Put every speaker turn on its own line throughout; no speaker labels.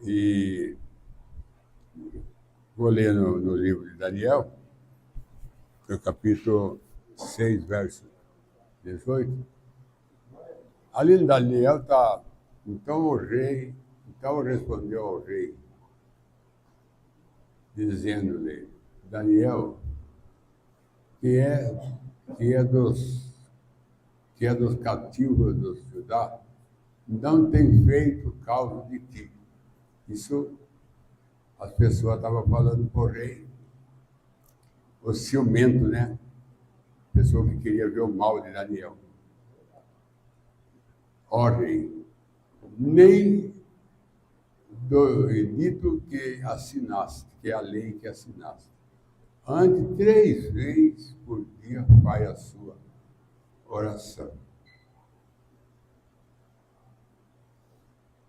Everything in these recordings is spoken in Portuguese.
E vou ler no livro de Daniel, no capítulo 6, verso 18. Ali em Daniel está, então respondeu ao rei, dizendo-lhe, Daniel, que é dos cativos dos Judá, não tem feito causa de ti. Isso as pessoas estavam falando para o rei, o ciumento, né? Pessoa que queria ver o mal de Daniel. Ó rei, nem do edito que assinaste, que é a lei que assinaste. Ante 3 vezes por dia faz a sua oração.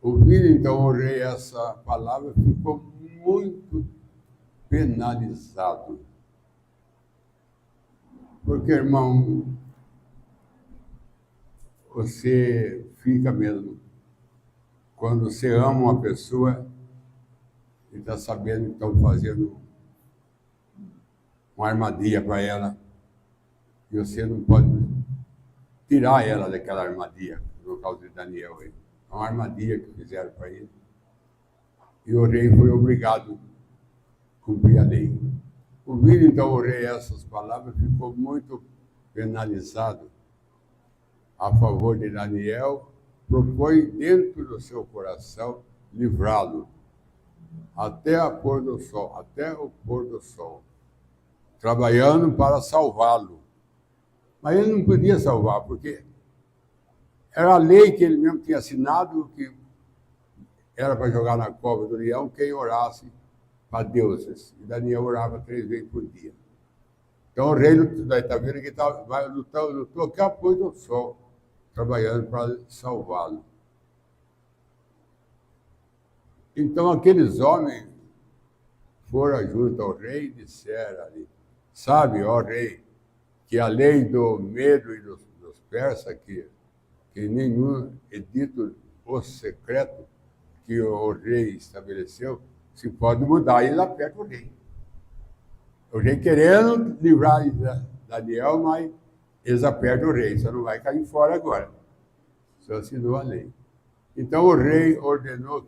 Ouvindo então o rei essa palavra, ficou muito penalizado. Porque, irmão, você fica mesmo. Quando você ama uma pessoa e está sabendo que estão fazendo uma armadilha para ela, e você não pode tirar ela daquela armadilha, no caso de Daniel. É uma armadilha que fizeram para ele. E o rei foi obrigado a cumprir a lei. Ouvindo então o rei essas palavras, ficou muito penalizado a favor de Daniel, propõe dentro do seu coração livrá-lo até o pôr do sol, trabalhando para salvá-lo. Mas ele não podia salvar, porque era a lei que ele mesmo tinha assinado, que era para jogar na cova do leão quem orasse para deuses. E Daniel orava 3 vezes por dia. Então o rei está vendo que lutou até o pôr do sol, trabalhando para salvá-lo. Então aqueles homens foram junto ao rei e disseram ali, sabe, ó rei, que a lei do medo e dos persas, que nenhum edito ou secreto que o rei estabeleceu se pode mudar. E ele aperta o rei. O rei querendo livrar Daniel, mas eles apertam o rei. Você não vai cair fora agora. Só assinou a lei. Então o rei ordenou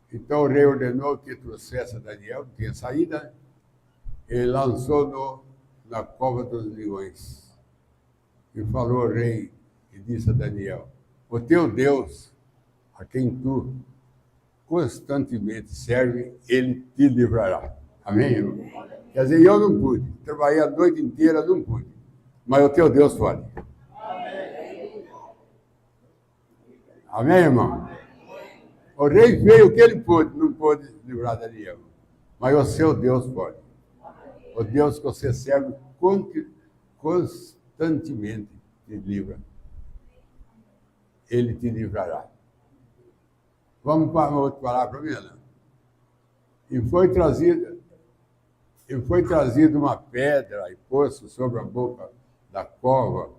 que trouxesse Daniel, que tinha saída, ele lançou na cova dos leões. E falou ao rei, e disse a Daniel, o teu Deus, a quem tu constantemente serve, ele te livrará. Amém, irmão? Quer dizer, eu não pude, trabalhei a noite inteira, não pude, mas o teu Deus pode. Amém, irmão? O rei fez o que ele pôde, não pôde livrar Daniel, mas o seu Deus pode. O Deus que você serve constantemente te livra. Ele te livrará. Vamos para uma outra palavra, Mina. E foi trazida uma pedra e posto sobre a boca da cova,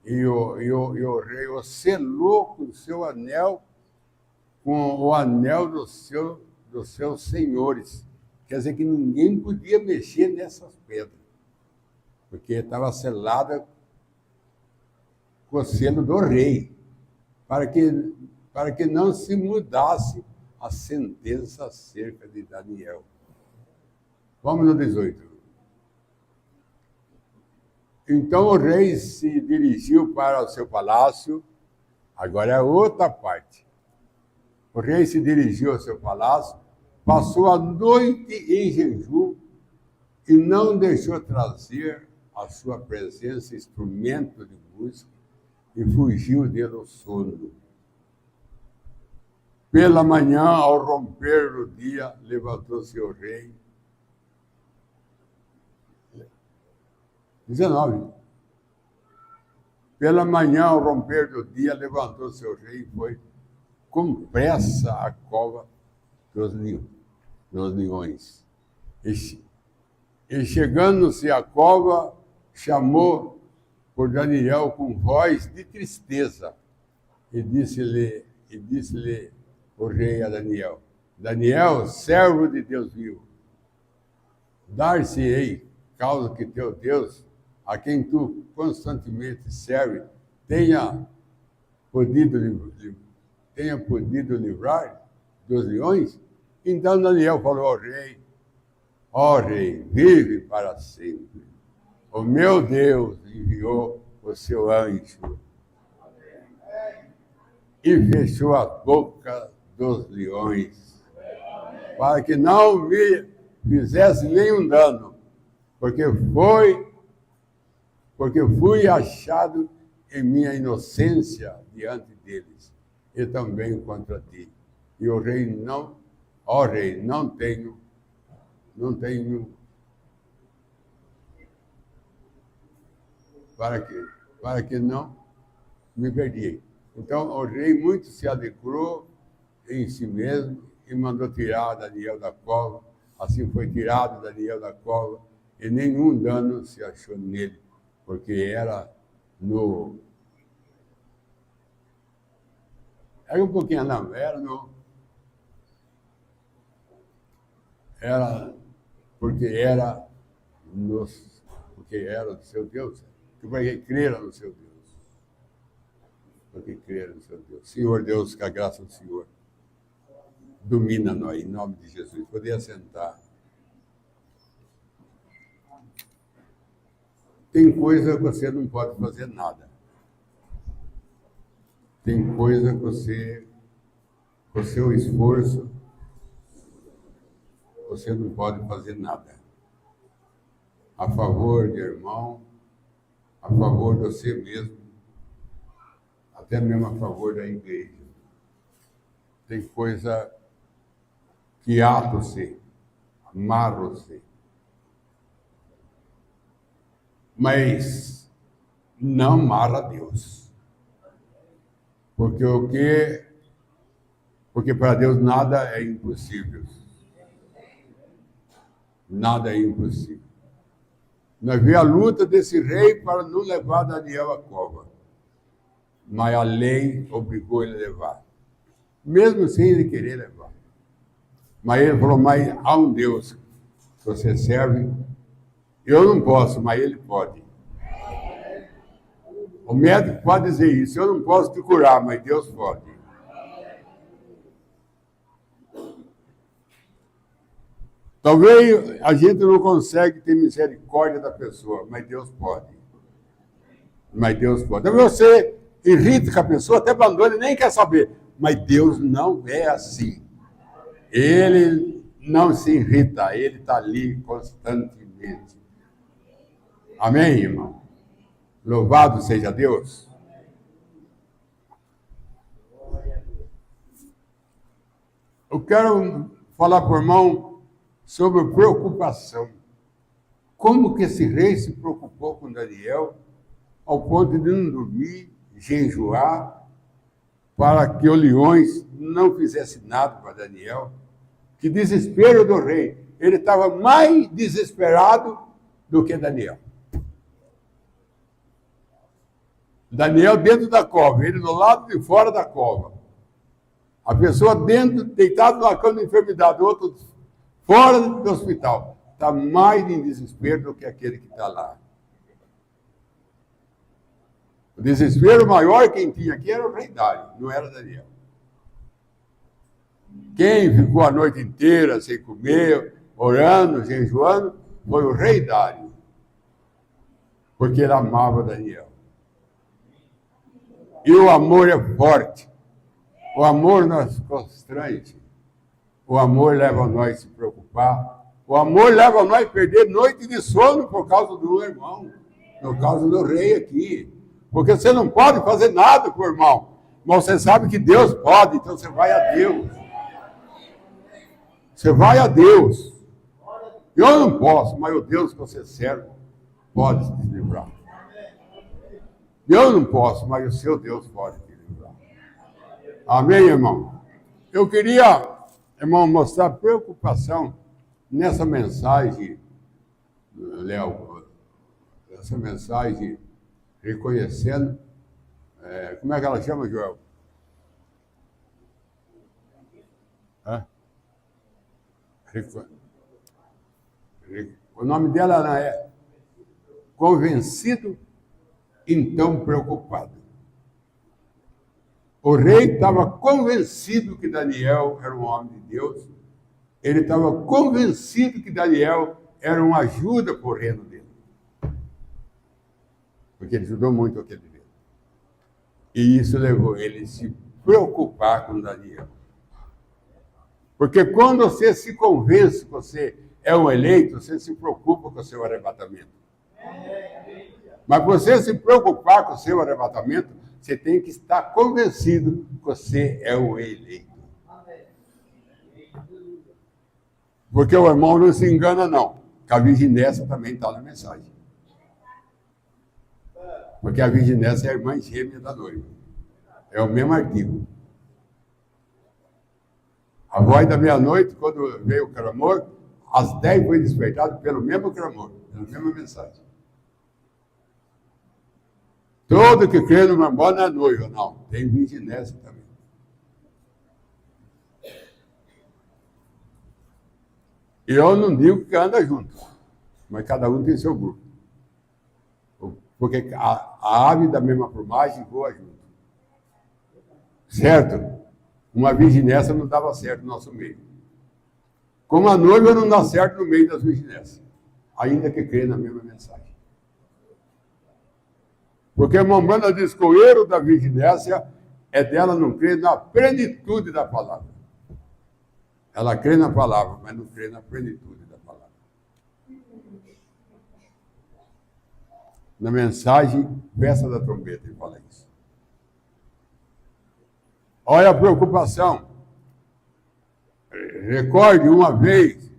e o rei o selou com o seu anel, com o anel dos seus senhores. Quer dizer que ninguém podia mexer nessas pedras, porque estava selada com o selo do rei, para que não se mudasse a sentença acerca de Daniel. Vamos no 18. Então o rei se dirigiu para o seu palácio. Agora é outra parte. O rei se dirigiu ao seu palácio, passou a noite em jejum e não deixou trazer à sua presença instrumento de música e fugiu dele o sono. Pela manhã, ao romper do dia, levantou-se o rei. 19. Pela manhã, ao romper do dia, levantou-se o rei e foi com pressa à cova dos leões. E chegando-se à cova, chamou por Daniel com voz de tristeza e disse-lhe o rei a Daniel, Daniel, servo de Deus vivo, dar-se-ei, causa que teu Deus, a quem tu constantemente serve, tenha podido livrar dos leões? Então Daniel falou ao rei: ó rei, vive para sempre. O meu Deus enviou o seu anjo e fechou a boca dos leões, para que não me fizesse nenhum dano, porque fui achado em minha inocência diante deles, e também contra ti. E o rei não, ó rei, não tenho para que não me perdi. Então o rei muito se alegrou em si mesmo e mandou tirar Daniel da cova. Assim foi tirado Daniel da cova e nenhum dano se achou nele, porque era um pouquinho, não, porque era do seu Deus, porque creram no seu Deus. Porque creram no seu Deus. Senhor Deus, que a graça do Senhor domina nós, em nome de Jesus. Poder sentar. Tem coisa que você não pode fazer nada. Tem coisa que você, com o seu esforço, você não pode fazer nada. A favor de irmão, a favor de você mesmo, até mesmo a favor da igreja. Tem coisa que ata você, amarra você. Mas não amarra Deus. Porque para Deus nada é impossível. Nada é impossível. Nós vemos a luta desse rei para não levar Daniel à cova. Mas a lei obrigou ele a levar. Mesmo sem ele querer levar. Mas ele falou, mas há um Deus que você serve. Eu não posso, mas ele pode. O médico pode dizer isso. Eu não posso te curar, mas Deus pode. Talvez a gente não consegue ter misericórdia da pessoa, mas Deus pode. Mas Deus pode. Talvez você irrita com a pessoa, até abandona e nem quer saber. Mas Deus não é assim. Ele não se irrita, ele está ali constantemente. Amém, irmão? Louvado seja Deus. Eu quero falar para o irmão sobre preocupação. Como que esse rei se preocupou com Daniel ao ponto de não dormir, jejuar, para que os leões não fizessem nada para Daniel. Que desespero do rei. Ele estava mais desesperado do que Daniel. Daniel dentro da cova, ele do lado de fora da cova. A pessoa dentro, deitada numa cama de enfermidade, o outro fora do hospital. Está mais em desespero do que aquele que está lá. O desespero maior quem tinha aqui era o rei Dário, não era Daniel. Quem ficou a noite inteira sem comer, orando, jejuando, foi o rei Dário. Porque ele amava Daniel. E o amor é forte. O amor nos constrange. O amor leva a nós a se preocupar. O amor leva a nós a perder noite de sono por causa do irmão. Por causa do rei aqui. Porque você não pode fazer nada com o irmão. Mas você sabe que Deus pode, então você vai a Deus. Você vai a Deus. Eu não posso, mas o Deus que você serve pode te livrar. Eu não posso, mas o seu Deus pode te livrar. Amém, irmão? Eu queria, irmão, mostrar preocupação nessa mensagem, Léo, essa mensagem reconhecendo, como é que ela chama, Joel? O nome dela é Convencido, então preocupado. O rei estava convencido que Daniel era um homem de Deus. Ele estava convencido que Daniel era uma ajuda para o reino dele. Porque ele ajudou muito aquele reino. E isso levou ele a se preocupar com Daniel. Porque quando você se convence que você é um eleito, você se preocupa com o seu arrebatamento. Mas você se preocupar com o seu arrebatamento, você tem que estar convencido que você é o eleito. Porque o irmão não se engana, não. Que a Virginésia também está na mensagem. Porque a Virginésia é a irmã gêmea da noiva. É o mesmo artigo. A voz da meia-noite, quando veio o clamor, às 10 foi despertado pelo mesmo clamor, pela mesma mensagem. Todo que crê no irmão não é noiva, não. Tem Virginésia também. E eu não digo que anda junto, mas cada um tem seu grupo. Porque a ave da mesma plumagem voa junto. Certo? Uma virginésia não dava certo no nosso meio. Como a noiva não dá certo no meio das virginésias, ainda que crê na mesma mensagem. Porque a Mamana diz que o erro da virginésia é dela não crer na plenitude da palavra. Ela crê na palavra, mas não crê na plenitude da palavra. Na mensagem, peça da trombeta, ele fala isso. Olha a preocupação. Recorde uma vez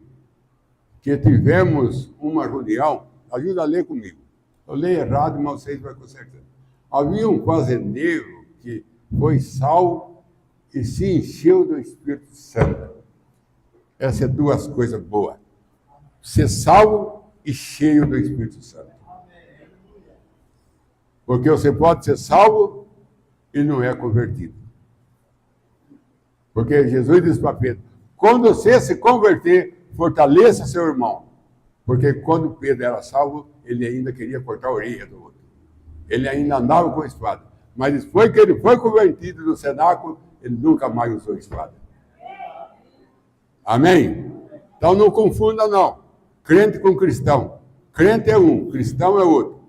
que tivemos uma reunião, ajuda a ler comigo. Eu leio errado, mas vocês vão consertar. Havia um fazendeiro que foi salvo e se encheu do Espírito Santo. Essas são duas coisas boas. Ser salvo e cheio do Espírito Santo. Porque você pode ser salvo e não é convertido. Porque Jesus disse para Pedro, quando você se converter, fortaleça seu irmão. Porque quando Pedro era salvo, ele ainda queria cortar a orelha do outro. Ele ainda andava com a espada. Mas depois que ele foi convertido no cenáculo, ele nunca mais usou espada. Amém? Então não confunda não. Crente com cristão. Crente é um, cristão é outro.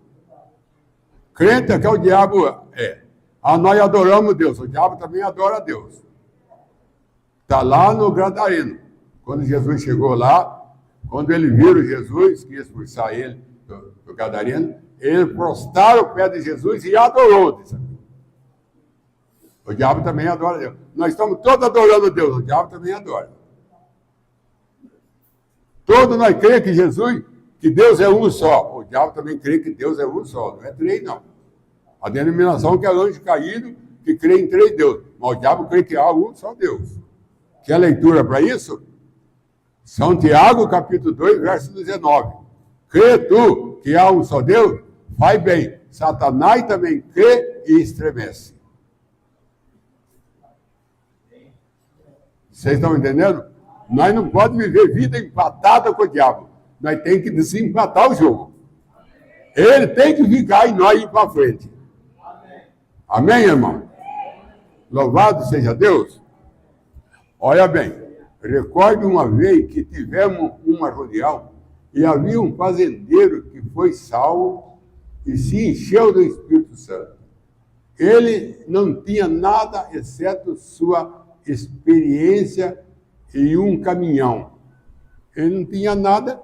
Crente é que o diabo é. Nós adoramos Deus, o diabo também adora Deus. Está lá no Gadareno. Quando Jesus chegou lá, quando ele viu Jesus, que ia expulsar ele do Gadareno, ele prostraram o pé de Jesus e adorou. O diabo também adora Deus. Nós estamos todos adorando Deus, o diabo também adora. Todos nós cremos que Jesus, que Deus é um só. O diabo também crê que Deus é um só, não é três, não. A denominação que é anjo caído, que crê em três deuses. Mas o diabo crê que há um só Deus. Quer leitura para isso? São Tiago, capítulo 2, verso 19. Crê tu que há um só Deus? Vai bem. Satanás também crê e estremece. Vocês estão entendendo? Nós não podemos viver vida empatada com o diabo. Nós temos que desempatar o jogo. Ele tem que ficar e nós ir para frente. Amém, irmão? Louvado seja Deus. Olha bem, recorde uma vez que tivemos uma reunião e havia um fazendeiro que foi salvo e se encheu do Espírito Santo. Ele não tinha nada exceto sua experiência em um caminhão. Ele não tinha nada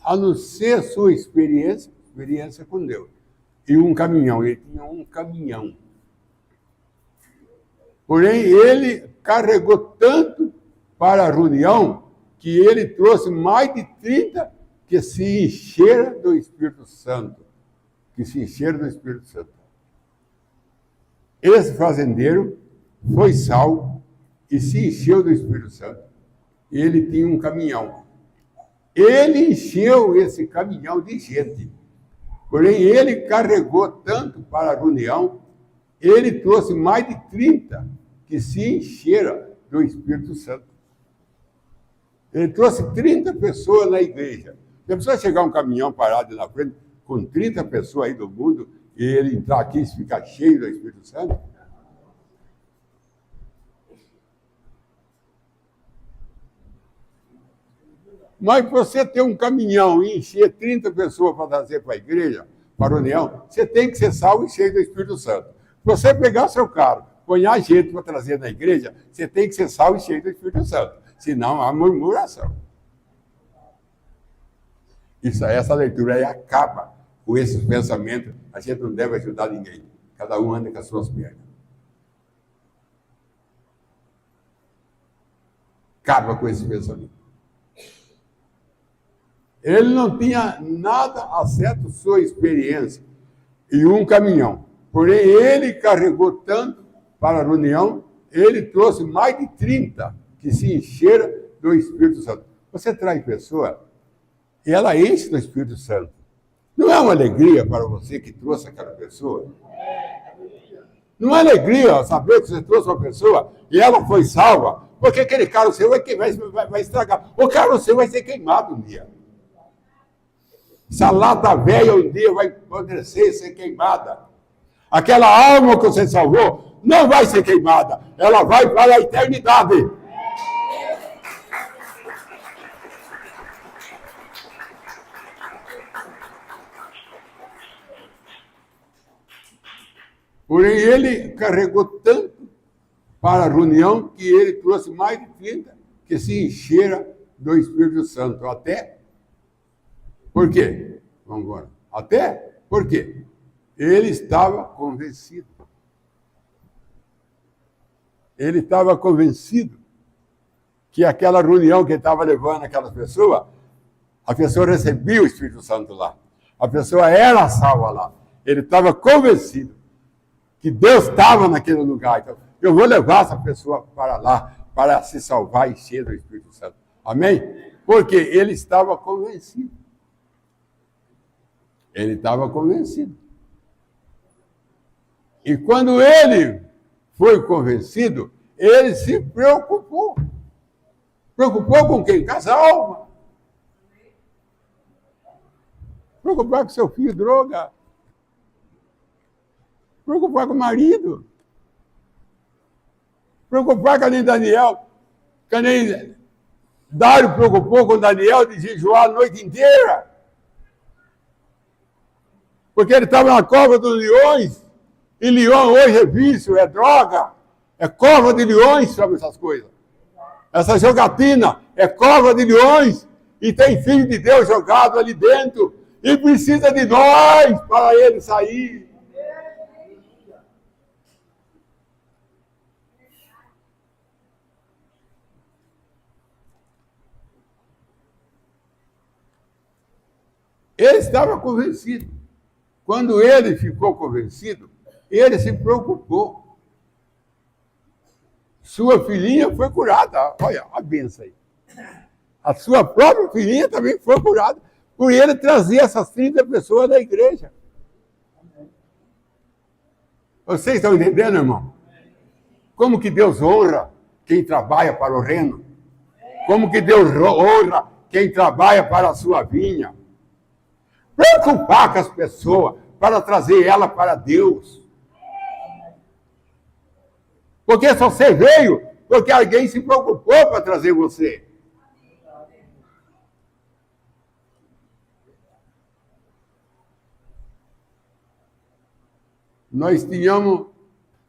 a não ser sua experiência com Deus. E um caminhão, ele tinha um caminhão. Porém, ele carregou tanto para a reunião que ele trouxe mais de 30 que se encheram do Espírito Santo. Esse fazendeiro foi salvo e se encheu do Espírito Santo. Ele tinha um caminhão. Ele encheu esse caminhão de gente. Porém, ele carregou tanto para a reunião, ele trouxe mais de 30 que se encheram do Espírito Santo. Ele trouxe 30 pessoas na igreja. Já precisa chegar um caminhão parado na frente com 30 pessoas aí do mundo e ele entrar aqui e ficar cheio do Espírito Santo? Mas para você ter um caminhão e encher 30 pessoas para trazer para a igreja, para a união, você tem que ser salvo e cheio do Espírito Santo. Se você pegar o seu carro, ponhar gente para trazer na igreja, você tem que ser salvo e cheio do Espírito Santo. Senão há murmuração. Essa leitura aí acaba com esses pensamentos. A gente não deve ajudar ninguém. Cada um anda com as suas pernas. Acaba com esse pensamento. Ele não tinha nada exceto sua experiência e um caminhão. Porém, ele carregou tanto para a reunião, ele trouxe mais de 30 que se encheram do Espírito Santo. Você traz pessoa e ela enche do Espírito Santo. Não é uma alegria para você que trouxe aquela pessoa? Não é alegria saber que você trouxe uma pessoa e ela foi salva, porque aquele carro seu vai estragar. O carro seu vai ser queimado um dia. Essa lata velha um dia vai apodrecer e ser queimada. Aquela alma que você salvou não vai ser queimada. Ela vai para a eternidade. Porém, ele carregou tanto para a reunião que ele trouxe mais de 30 que se encheram do Espírito Santo. Até por quê? Vamos embora. Até por quê? Ele estava convencido. Ele estava convencido que aquela reunião que ele estava levando aquelas pessoas, a pessoa recebia o Espírito Santo lá. A pessoa era salva lá. Ele estava convencido que Deus estava naquele lugar. Então, eu vou levar essa pessoa para lá, para se salvar e encher do Espírito Santo. Amém? Porque ele estava convencido. Ele estava convencido. E quando ele foi convencido, ele se preocupou. Preocupou com quem? Com as almas. Preocupar com seu filho, droga. Preocupar com o marido. Preocupar com nem Daniel. Que nem Dário preocupou com Daniel de jejuar a noite inteira. Porque ele estava na cova dos leões. E leão hoje é vício, é droga. É cova de leões, sabe essas coisas. Essa jogatina é cova de leões. E tem filho de Deus jogado ali dentro. E precisa de nós para ele sair. Ele estava convencido. Quando ele ficou convencido, ele se preocupou. Sua filhinha foi curada. Olha a benção aí. A sua própria filhinha também foi curada por ele trazer essas 30 pessoas da igreja. Vocês estão entendendo, irmão? Como que Deus honra quem trabalha para o reino? Como que Deus honra quem trabalha para a sua vinha? Preocupar com as pessoas para trazer ela para Deus. Porque se você veio, porque alguém se preocupou para trazer você. Nós tínhamos,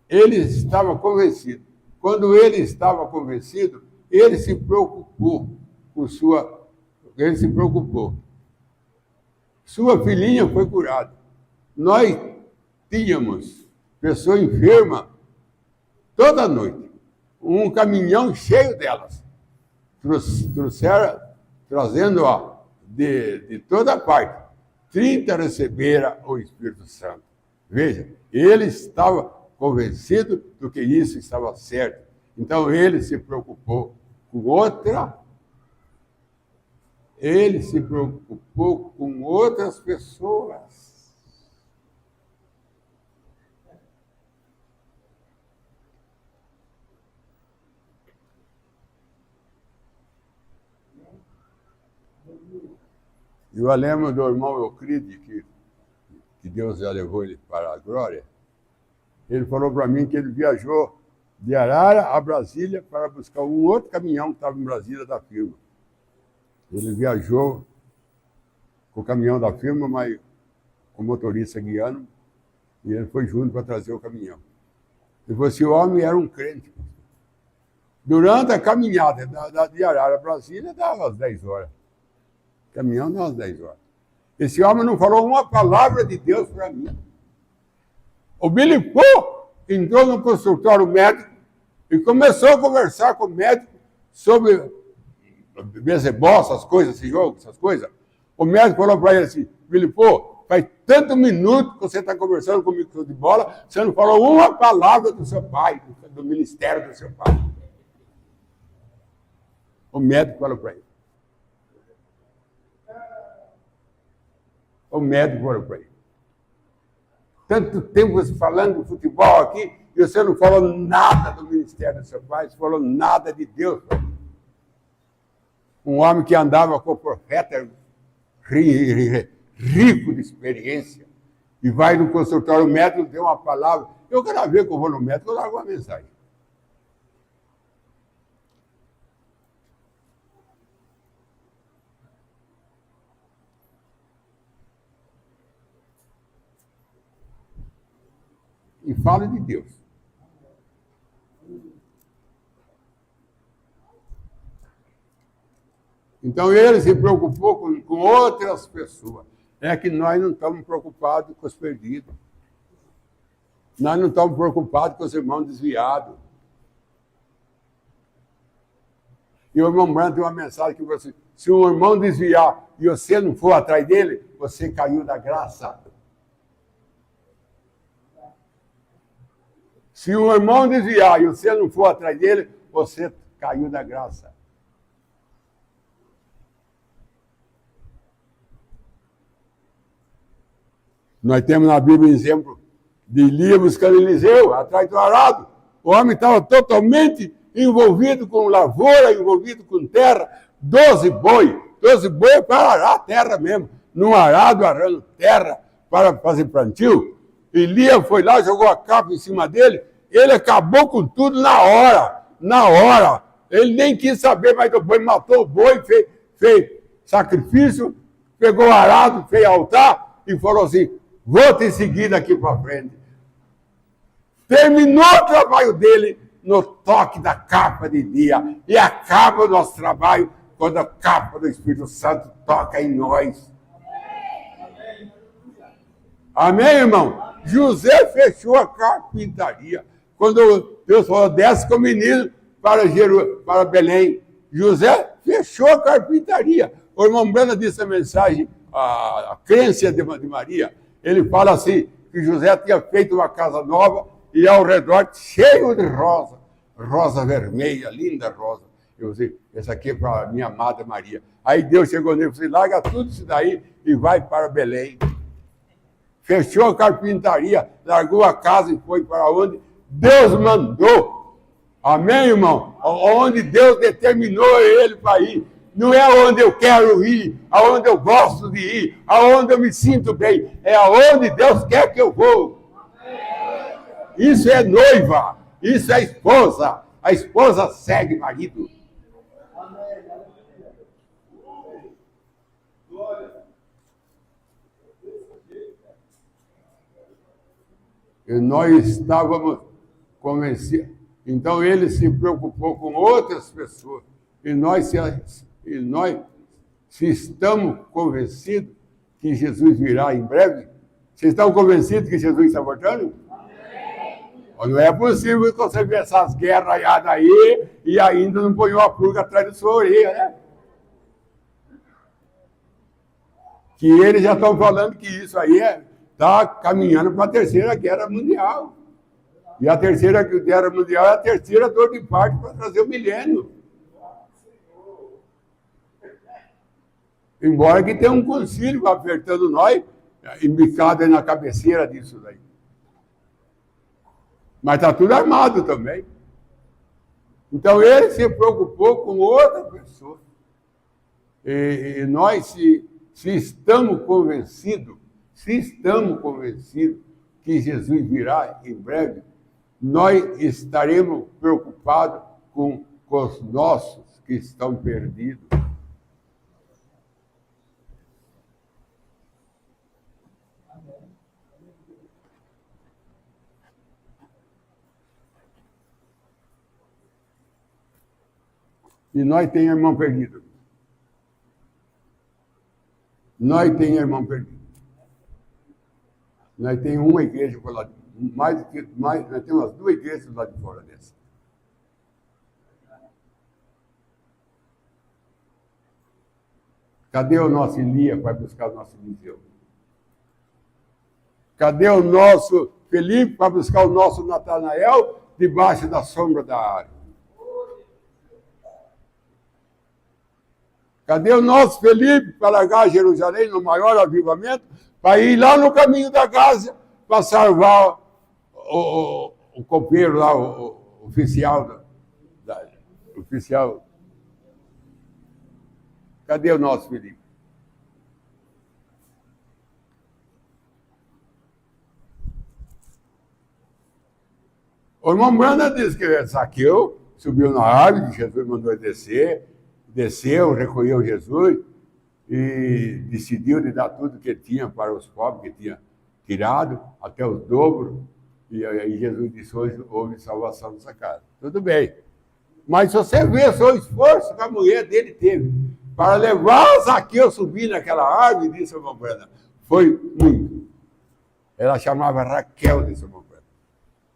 ele estava convencido. Quando ele estava convencido, ele se preocupou com ele se preocupou. Sua filhinha foi curada. Nós tínhamos pessoa enferma toda noite, um caminhão cheio delas. Trouxeram, trazendo de toda parte. 30 receberam o Espírito Santo. Veja, ele estava convencido do que isso estava certo. Então ele se preocupou com outra. Ele se preocupou com outras pessoas. Eu lembro do irmão Euclides, que Deus já levou ele para a glória. Ele falou para mim que ele viajou de Arara a Brasília para buscar um outro caminhão que estava em Brasília da firma. Ele viajou com o caminhão da firma, mas com o motorista guiando, e ele foi junto para trazer o caminhão. Ele falou assim, o homem era um crente. Durante a caminhada de Arara a Brasília, dava às 10 horas. O caminhão dava às 10 horas. Esse homem não falou uma palavra de Deus para mim. O Billy Paul entrou no consultório médico e começou a conversar com o médico sobre beisebol, essas coisas, esse jogo, essas coisas. O médico falou para ele assim, Billy Paul, faz tanto minuto que você está conversando comigo de bola, você não falou uma palavra do seu pai, do ministério do seu pai. O médico falou para ele. O médico falou para ele. Tanto tempo você falando de futebol aqui, e você não falou nada do ministério do seu pai, você falou nada de Deus. Um homem que andava com o profeta, rico de experiência, e vai no consultório médico, tem uma palavra. Eu, cada vez que eu vou no médico, eu largo uma mensagem. E falo de Deus. Então ele se preocupou com outras pessoas. É que nós não estamos preocupados com os perdidos. Nós não estamos preocupados com os irmãos desviados. E o irmão Branco tem uma mensagem que você, se um irmão desviar e você não for atrás dele, você caiu da graça. Se um irmão desviar e você não for atrás dele, você caiu da graça. Nós temos na Bíblia exemplo de Elias buscando Eliseu, atrás do arado. O homem estava totalmente envolvido com lavoura, envolvido com terra. 12 boi é para arar a terra mesmo. Num arado, arando terra para fazer plantio. Elias foi lá, jogou a capa em cima dele, ele acabou com tudo na hora. Ele nem quis saber mais do boi, matou o boi, fez sacrifício, pegou o arado, fez altar e falou assim, vou te seguir daqui para frente. Terminou o trabalho dele no toque da capa de dia. E acaba o nosso trabalho quando a capa do Espírito Santo toca em nós. Amém, irmão? José fechou a carpintaria. Quando Deus falou, desce com o menino para Belém. José fechou a carpintaria. O irmão Brana disse a mensagem, a crença de Maria. Ele fala assim, que José tinha feito uma casa nova e ao redor cheio de rosa. Rosa vermelha, linda rosa. Eu disse, essa aqui é para a minha amada Maria. Aí Deus chegou nele e disse, larga tudo isso daí e vai para Belém. Fechou a carpintaria, largou a casa e foi para onde Deus mandou. Amém, irmão? Onde Deus determinou ele para ir. Não é onde eu quero ir, aonde eu gosto de ir, aonde eu me sinto bem. É aonde Deus quer que eu vou. Isso é noiva, isso é esposa. A esposa segue marido. E nós estávamos convencidos. Então ele se preocupou com outras pessoas. E nós, se estamos convencidos que Jesus virá em breve, vocês estão convencidos que Jesus está voltando? Não é possível que você vê essas guerras aí e ainda não põe uma pulga atrás da sua orelha, né? Que eles já estão falando que isso aí está caminhando para a Terceira Guerra Mundial. E a Terceira Guerra Mundial é a terceira dor de parto para trazer o milênio. Embora que tenha um concílio apertando nós, embicado na cabeceira disso daí. Mas está tudo armado também. Então ele se preocupou com outra pessoa. E nós, se estamos convencidos que Jesus virá em breve, nós estaremos preocupados com os nossos que estão perdidos. E nós temos irmão perdido. Nós temos uma igreja por lá, nós temos umas 2 igrejas lá de fora dessa. Cadê o nosso Elias que vai buscar o nosso Eliseu? Cadê o nosso Felipe para buscar o nosso Natanael debaixo da sombra da árvore? Cadê o nosso Felipe para largar Jerusalém no maior avivamento, para ir lá no caminho da Gásia, para salvar o copeiro lá, o oficial. Oficial. Cadê o nosso Felipe? O irmão Branda disse que Zaqueu subiu na árvore, Jesus mandou ele desceu, recolheu Jesus e decidiu de dar tudo que tinha para os pobres, que tinha tirado, até os dobros. E aí Jesus disse, hoje houve salvação nessa casa. Tudo bem. Mas se você vê só o esforço que a mulher dele teve para levar Zaqueu a subir naquela árvore, disse a irmã Branda, foi muito. Ela chamava Raquel, disse a irmã Branda.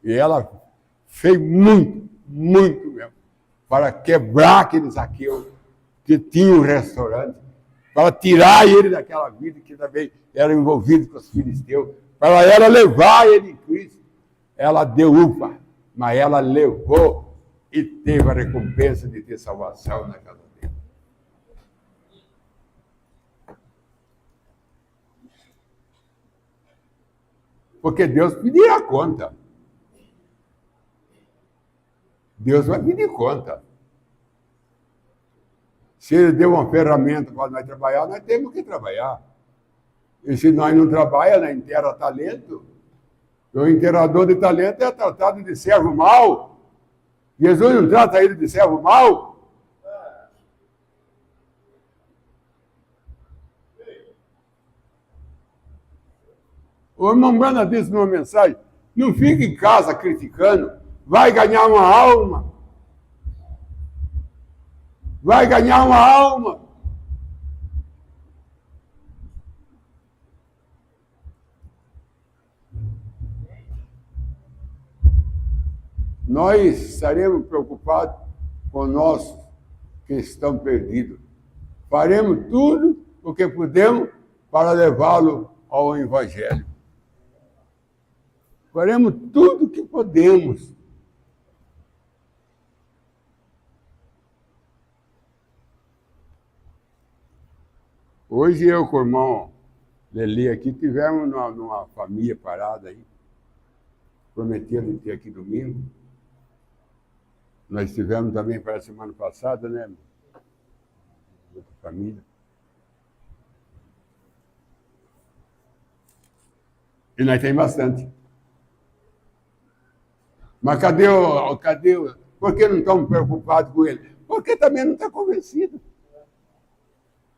E ela fez muito mesmo, para quebrar aquele Zaqueu que tinha um restaurante, para tirar ele daquela vida que também era envolvido com os filisteus, para ela levar ele em Cristo. Ela deu upa, mas ela levou e teve a recompensa de ter salvação na casa dele. Porque Deus pedirá conta. Deus vai pedir conta. Se ele deu uma ferramenta para nós trabalhar, nós temos que trabalhar. E se nós não trabalhamos, nós enterra talento. O enterrador de talento é tratado de servo mau. Jesus não trata ele de servo mau. O irmão Brana disse numa mensagem, não fique em casa criticando, vai ganhar uma alma. Vai ganhar uma alma. Nós estaremos preocupados com nossos que estão perdidos. Faremos tudo o que podemos para levá-lo ao Evangelho. Faremos tudo o que podemos. Hoje eu com o irmão Leli aqui tivemos numa família parada aí. Prometendo ter aqui domingo. Nós tivemos também para a semana passada, né? Outra família. E nós temos bastante. Mas cadê por que não estamos preocupados com ele? Porque também não está convencido.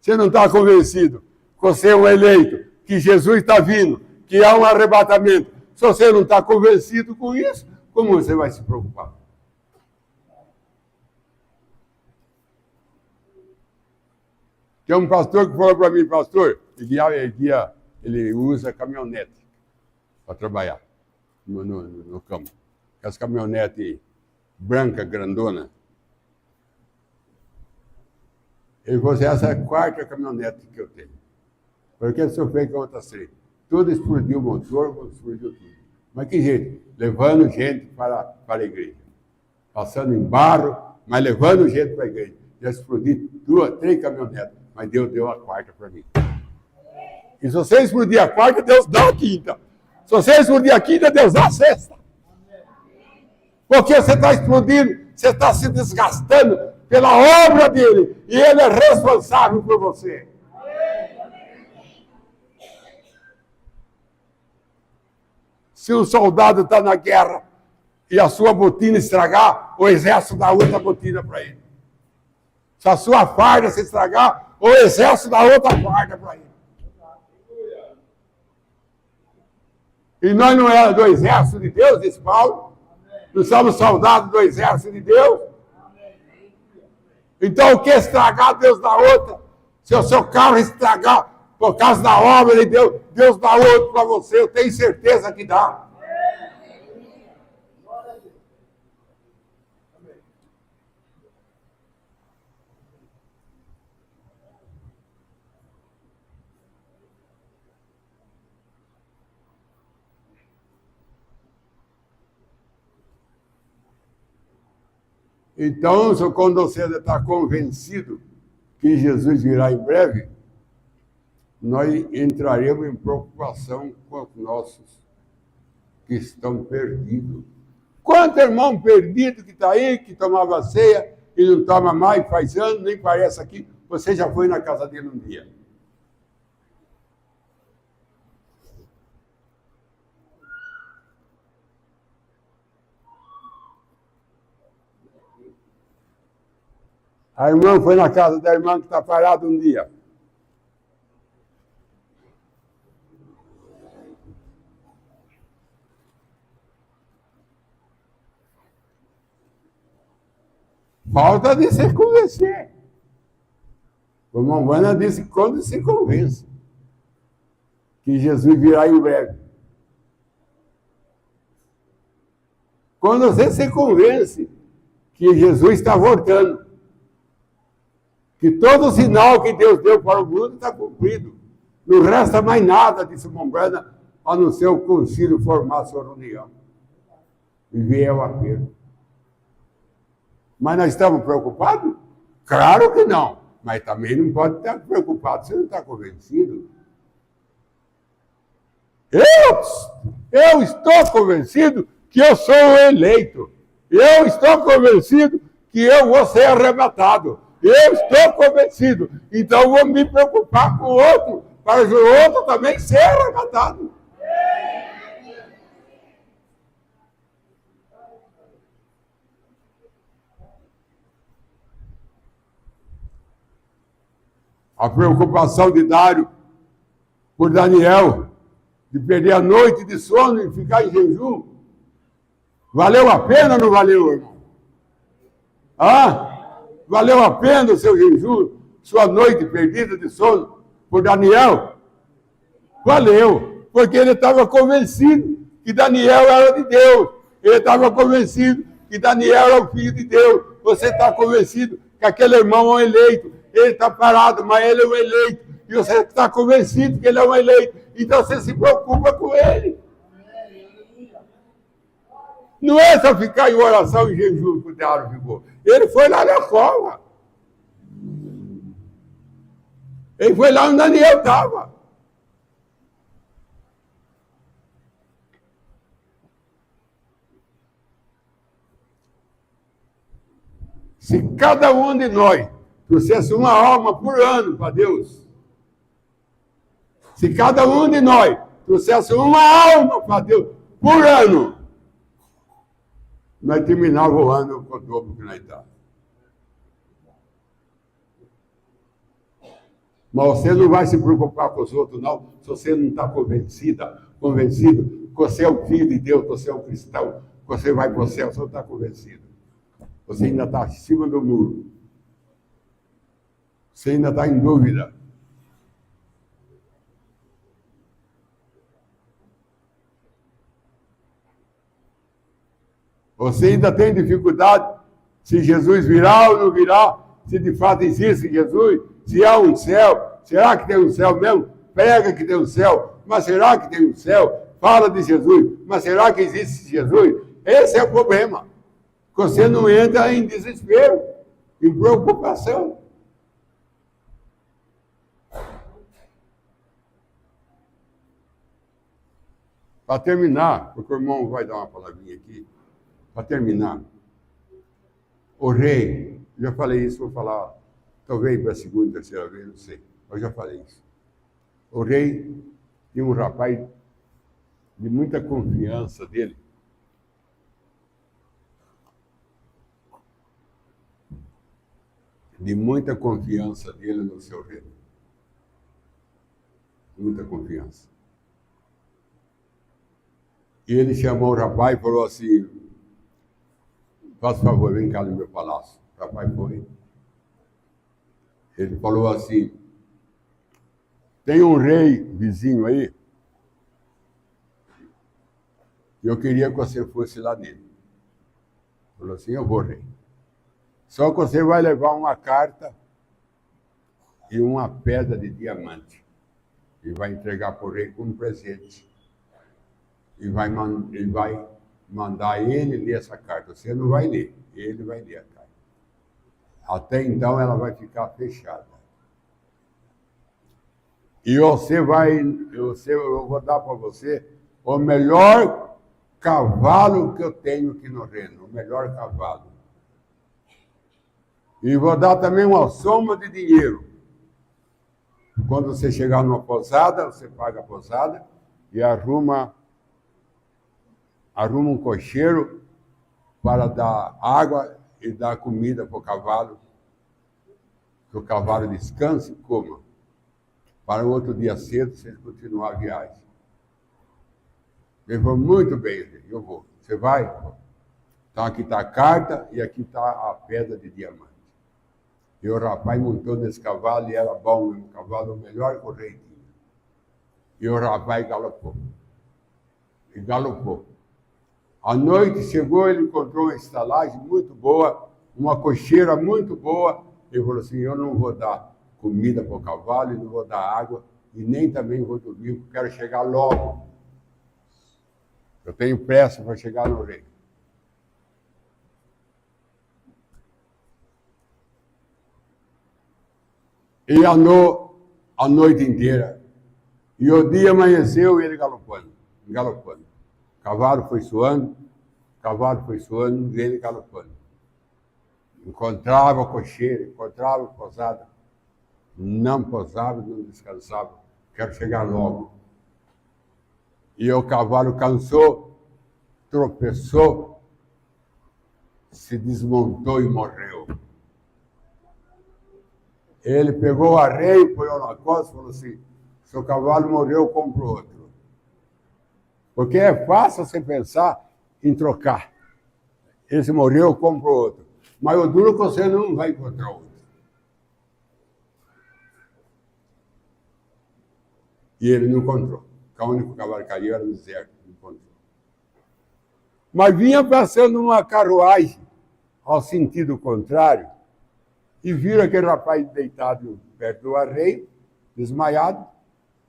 Você não está convencido que você é um eleito, que Jesus está vindo, que há um arrebatamento. Se você não está convencido com isso, como você vai se preocupar? Tem um pastor que falou para mim, pastor, ele usa caminhonete para trabalhar no campo. As caminhonetes brancas, grandona. Ele falou assim, essa é a 4ª caminhonete que eu tenho. Porque o senhor fez com outras 3. Tudo explodiu o motor, explodiu tudo. Mas que jeito? Levando gente para a igreja. Passando em barro, mas levando gente para a igreja. Já explodi 2, 3 caminhonetes, mas Deus deu a 4ª para mim. E se você explodir a 4ª, Deus dá a 5ª. Se você explodir a 5ª, Deus dá a 6ª. Porque você está explodindo, você está se desgastando pela obra dele. E ele é responsável por você. Se o soldado está na guerra e a sua botina estragar, o exército dá outra botina para ele. Se a sua farda se estragar, o exército dá outra farda para ele. E nós não éramos do exército de Deus, disse Paulo. Nós somos soldados do exército de Deus. Então o que estragar, Deus dá outra. Se o seu carro estragar por causa da obra de Deus, Deus dá outro para você. Eu tenho certeza que dá. Então, quando você está convencido que Jesus virá em breve, nós entraremos em preocupação com os nossos que estão perdidos. Quanto irmão perdido que está aí, que tomava ceia e não toma mais, faz anos, nem parece aqui, você já foi na casa dele um dia. A irmã foi na casa da irmã que está parada um dia. Falta de se convencer. O irmão Bana disse quando se convence que Jesus virá em breve. Quando você se convence que Jesus está voltando, que todo sinal que Deus deu para o mundo está cumprido. Não resta mais nada, disse Mombrana, a não ser o concílio formar sua reunião. E vier a pena. Mas nós estamos preocupados? Claro que não. Mas também não pode estar preocupado se não está convencido. Eu estou convencido que eu sou o eleito. Eu estou convencido que eu vou ser arrebatado. Eu estou convencido. Então vou me preocupar com o outro, para o outro também ser arrebatado. A preocupação de Dário por Daniel, de perder a noite de sono e ficar em jejum, valeu a pena ou não valeu, irmão? Valeu a pena o seu jejum, sua noite perdida de sono por Daniel? Valeu, porque ele estava convencido que Daniel era de Deus. Ele estava convencido que Daniel era o filho de Deus. Você está convencido que aquele irmão é um eleito. Ele está parado, mas ele é um eleito. E você está convencido que ele é um eleito. Então você se preocupa com ele. Não é só ficar em oração e jejum que o diabo ficou. Ele foi lá na cova. Ele foi lá onde Daniel estava. Se cada um de nós trouxesse uma alma por ano para Deus, se cada um de nós trouxesse uma alma para Deus por ano, nós terminávamos o ano com o dobro que nós estávamos. Mas você não vai se preocupar com os outros, não, se você não está convencido que você é o filho de Deus, que você é um cristão, que você vai para o céu, você não está convencido. Você ainda está acima do muro. Você ainda está em dúvida. Você ainda tem dificuldade se Jesus virá ou não virá, se de fato existe Jesus, se há um céu. Será que tem um céu mesmo? Prega que tem um céu, mas será que tem um céu? Fala de Jesus, mas será que existe Jesus? Esse é o problema. Você não entra em desespero, em preocupação. Para terminar, porque o irmão vai dar uma palavrinha aqui, para terminar, o rei, já falei isso, vou falar, talvez para a segunda, terceira vez, não sei, eu já falei isso. O rei tinha um rapaz de muita confiança dele, no seu reino. Muita confiança. E ele chamou o rapaz e falou assim: faz favor, vem cá no meu palácio. O rapaz foi. Ele falou assim: tem um rei vizinho aí, eu queria que você fosse lá nele. Falou assim: eu vou, rei. Só que você vai levar uma carta e uma pedra de diamante. E vai entregar para o rei como presente. E ele vai mandar ele ler essa carta. Você não vai ler, ele vai ler a carta. Até então ela vai ficar fechada. E eu vou dar para você o melhor cavalo que eu tenho aqui no reino, o melhor cavalo. E vou dar também uma soma de dinheiro. Quando você chegar numa posada, você paga a posada e arruma um cocheiro para dar água e dar comida para o cavalo, que o cavalo descanse e coma. Para o outro dia cedo, vocês continuar a viagem. Ele falou: muito bem, eu vou. Você vai? Então aqui está a carta e aqui está a pedra de diamante. E o rapaz montou nesse cavalo e era bom, o cavalo o melhor que o rei tinha. E o rapaz galopou. E galopou. À noite chegou, ele encontrou uma estalagem muito boa, uma cocheira muito boa. Ele falou assim: eu não vou dar comida para o cavalo, e não vou dar água, e nem também vou dormir, porque quero chegar logo. Eu tenho pressa para chegar no rei. E andou a noite inteira. E o dia amanheceu e ele galopando. O cavalo foi suando e ele galopando. Encontrava cocheiro, encontrava posada. Não posava, não descansava. Quero chegar logo. E o cavalo cansou, tropeçou, se desmontou e morreu. Ele pegou o arreio, põe na costa e falou assim: seu cavalo morreu, eu compro outro. Porque é fácil você pensar em trocar. Esse morreu, eu compro outro. Mas o duro é que você não vai encontrar outro. E ele não encontrou. O único cavalo que caiu era no deserto, não encontrou. Mas vinha passando uma carruagem ao sentido contrário, e viram aquele rapaz deitado perto do arreio, desmaiado.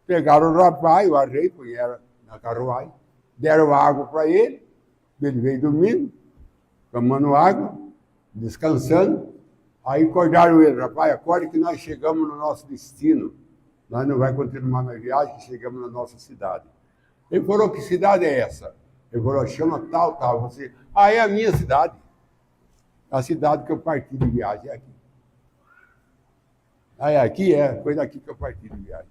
Pegaram o rapaz, o arreio, punharam na carruagem, deram água para ele veio dormindo, tomando água, descansando. Aí acordaram ele: rapaz, acorde que nós chegamos no nosso destino. Nós não vamos continuar na viagem, chegamos na nossa cidade. Ele falou: que cidade é essa? Ele falou: chama tal. Você: é a minha cidade. A cidade que eu parti de viagem é aqui. Aqui foi daqui que eu parti de viagem.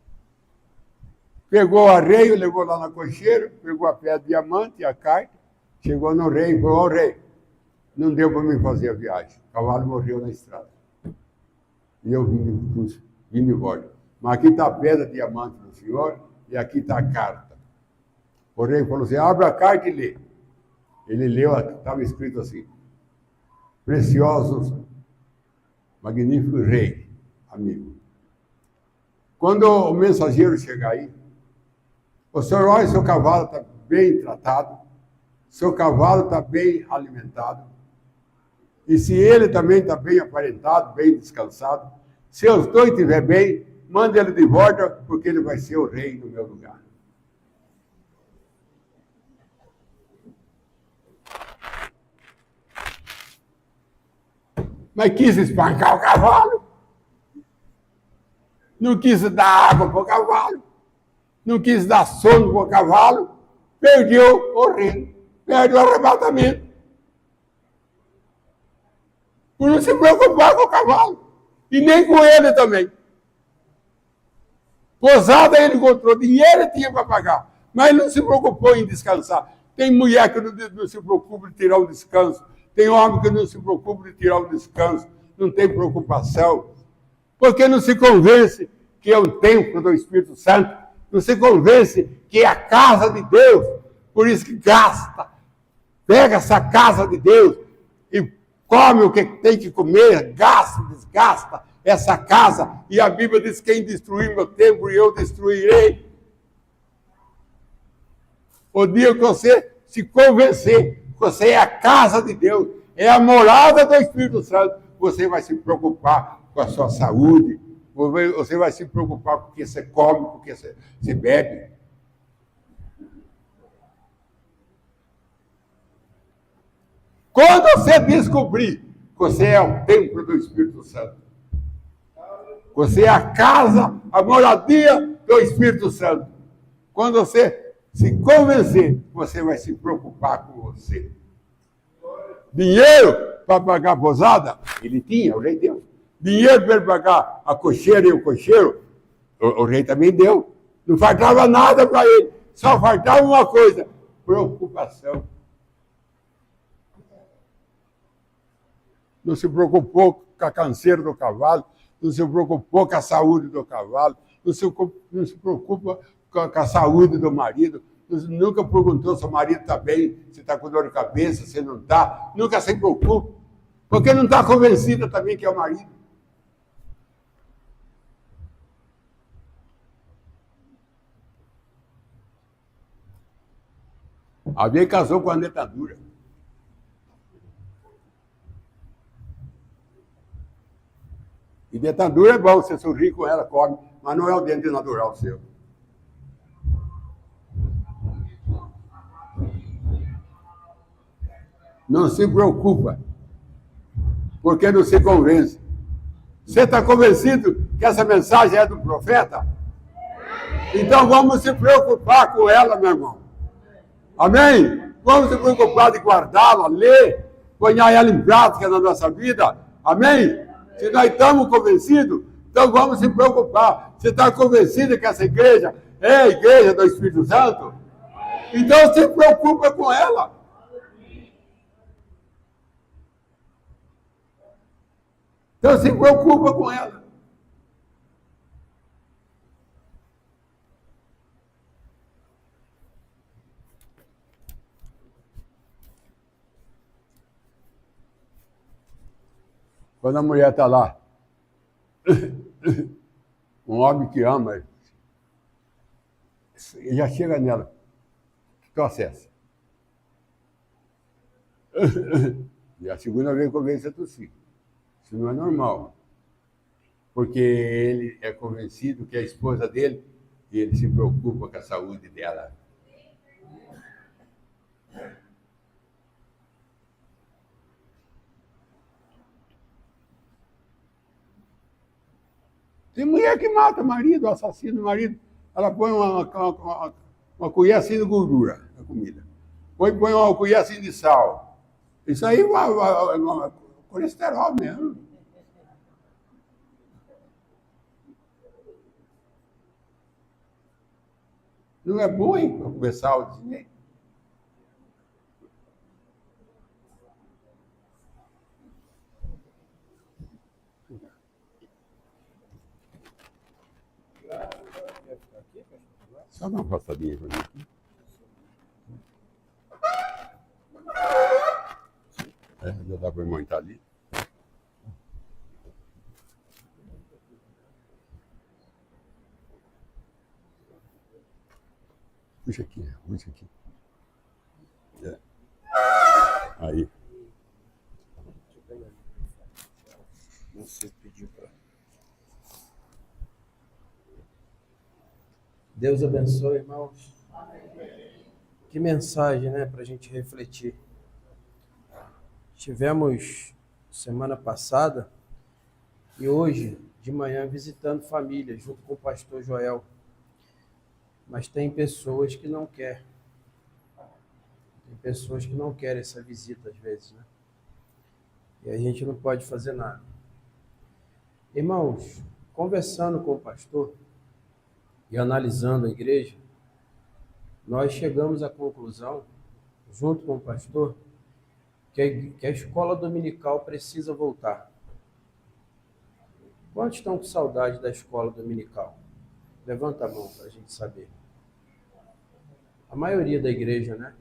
Pegou o arreio, levou lá na cocheira, pegou a pedra de diamante e a carta, chegou no rei e falou: ó, rei, não deu para mim fazer a viagem. O cavalo morreu na estrada. E eu vim de volta. Mas aqui está a pedra de diamante do senhor e aqui está a carta. O rei falou assim: abre a carta e lê. Ele leu, estava escrito assim: preciosos, magnífico rei, amigo. Quando o mensageiro chegar aí, o senhor olha, seu cavalo está bem tratado, seu cavalo está bem alimentado, e se ele também está bem aparentado, bem descansado, se os dois estiverem bem, manda ele de volta, porque ele vai ser o rei no meu lugar. Mas quis espancar o cavalo, não quis dar água para o cavalo, não quis dar sono para o cavalo, perdeu o reino, perdeu o arrebatamento. Por não se preocupar com o cavalo, e nem com ele também. Posada ele encontrou, dinheiro tinha para pagar, Mas ele não se preocupou em descansar. Tem mulher que não se preocupa de tirar o descanso. Tem homem que não se preocupa de tirar o descanso. Não tem preocupação. Porque não se convence que é o templo do Espírito Santo. Não se convence que é a casa de Deus. Por isso que gasta. Pega essa casa de Deus e come o que tem que comer, gasta, desgasta essa casa. E a Bíblia diz: quem destruir meu templo, eu destruirei. O dia que você se convencer que você é a casa de Deus, é a morada do Espírito Santo, você vai se preocupar com a sua saúde, você vai se preocupar com o que você come, com o que você bebe. Quando você descobrir que você é o templo do Espírito Santo, você é a casa, a moradia do Espírito Santo. Quando você se convencer, você vai se preocupar com você. Dinheiro para pagar a posada, ele tinha, o rei deu. Dinheiro para pagar a cocheira e o cocheiro, o rei também deu. Não faltava nada para ele, só faltava uma coisa: preocupação. Não se preocupou com a canseira do cavalo, não se preocupou com a saúde do cavalo, não se preocupa com a saúde do marido, nunca perguntou se o marido está bem, se está com dor de cabeça, se não está, nunca se preocupa, porque não está convencida também que é o marido. Alguém casou com a dentadura. E dentadura é bom, você sorri com ela, come, mas não é o dente natural seu. Não se preocupa, porque não se convence. Você está convencido que essa mensagem é do profeta? Então vamos se preocupar com ela, meu irmão. Amém? Vamos se preocupar de guardá-la, ler, pôr ela em prática na nossa vida. Amém? Se nós estamos convencidos, então vamos se preocupar. Você está convencido que essa igreja é a igreja do Espírito Santo? Então se preocupa com ela. Então se preocupa com ela. Quando a mulher está lá, um homem que ama, já chega nela, processa. E a segunda vez começa a tossir. Isso não é normal. Porque ele é convencido que é a esposa dele e ele se preocupa com a saúde dela. Tem mulher que mata o marido, assassina o marido. Ela põe uma colher assim de gordura na comida. Põe uma colher assim de sal. Isso aí é colesterol mesmo. Não é bom, hein, para comer sal desse jeito? Só dá uma passadinha para mim aqui. Já dá para montar ali. Puxa aqui, puxa aqui. É. Aí.
Você pediu para. Deus abençoe, irmãos. Que mensagem, né, para a gente refletir. Tivemos semana passada e hoje de manhã visitando família junto com o pastor Joel. Mas tem pessoas que não querem. Tem pessoas que não querem essa visita às vezes, né? E a gente não pode fazer nada. Irmãos, conversando com o pastor e analisando a igreja, nós chegamos à conclusão, junto com o pastor, que a escola dominical precisa voltar. Quantos estão com saudade da escola dominical? Levanta a mão para a gente saber. A maioria da igreja, né?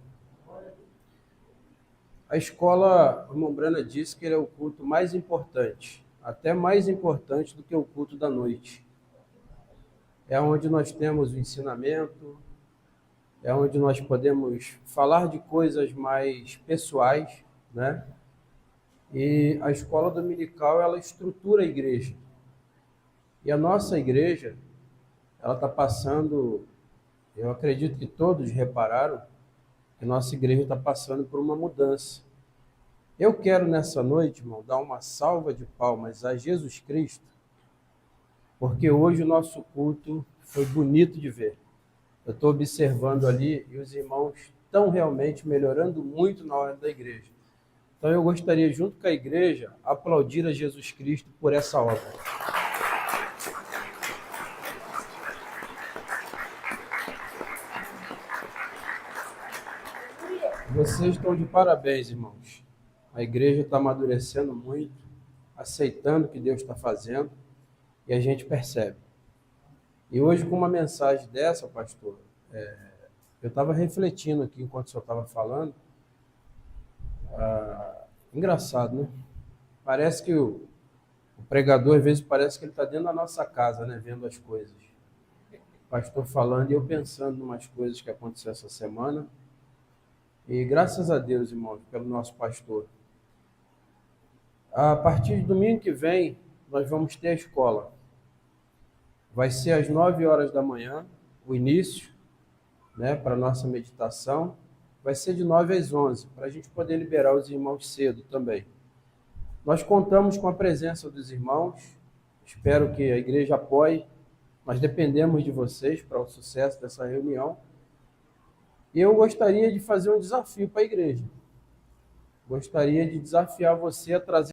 A escola, o irmão Brana disse que ele é o culto mais importante, até mais importante do que o culto da noite. É onde nós temos o ensinamento, é onde nós podemos falar de coisas mais pessoais, né? E a escola dominical, ela estrutura a igreja. E a nossa igreja, ela está passando, eu acredito que todos repararam, que nossa igreja está passando por uma mudança. Eu quero nessa noite, irmão, dar uma salva de palmas a Jesus Cristo, porque hoje o nosso culto foi bonito de ver. Eu estou observando ali e os irmãos estão realmente melhorando muito na hora da igreja. Então eu gostaria, junto com a igreja, aplaudir a Jesus Cristo por essa obra. Vocês estão de parabéns, irmãos. A igreja está amadurecendo muito, aceitando o que Deus está fazendo, e a gente percebe. E hoje, com uma mensagem dessa, pastor, eu estava refletindo aqui enquanto o senhor estava falando. Engraçado, né? Parece que o pregador, às vezes, parece que ele está dentro da nossa casa, né? Vendo as coisas. O pastor falando e eu pensando em umas coisas que aconteceram essa semana. E graças a Deus, irmãos, pelo nosso pastor. A partir de domingo que vem, nós vamos ter a escola. Vai ser às 9 horas da manhã, o início, né, para a nossa meditação. Vai ser de 9 às 11, para a gente poder liberar os irmãos cedo também. Nós contamos com a presença dos irmãos, espero que a igreja apoie, nós dependemos de vocês para o sucesso dessa reunião. E eu gostaria de fazer um desafio para a igreja. Gostaria de desafiar você a trazer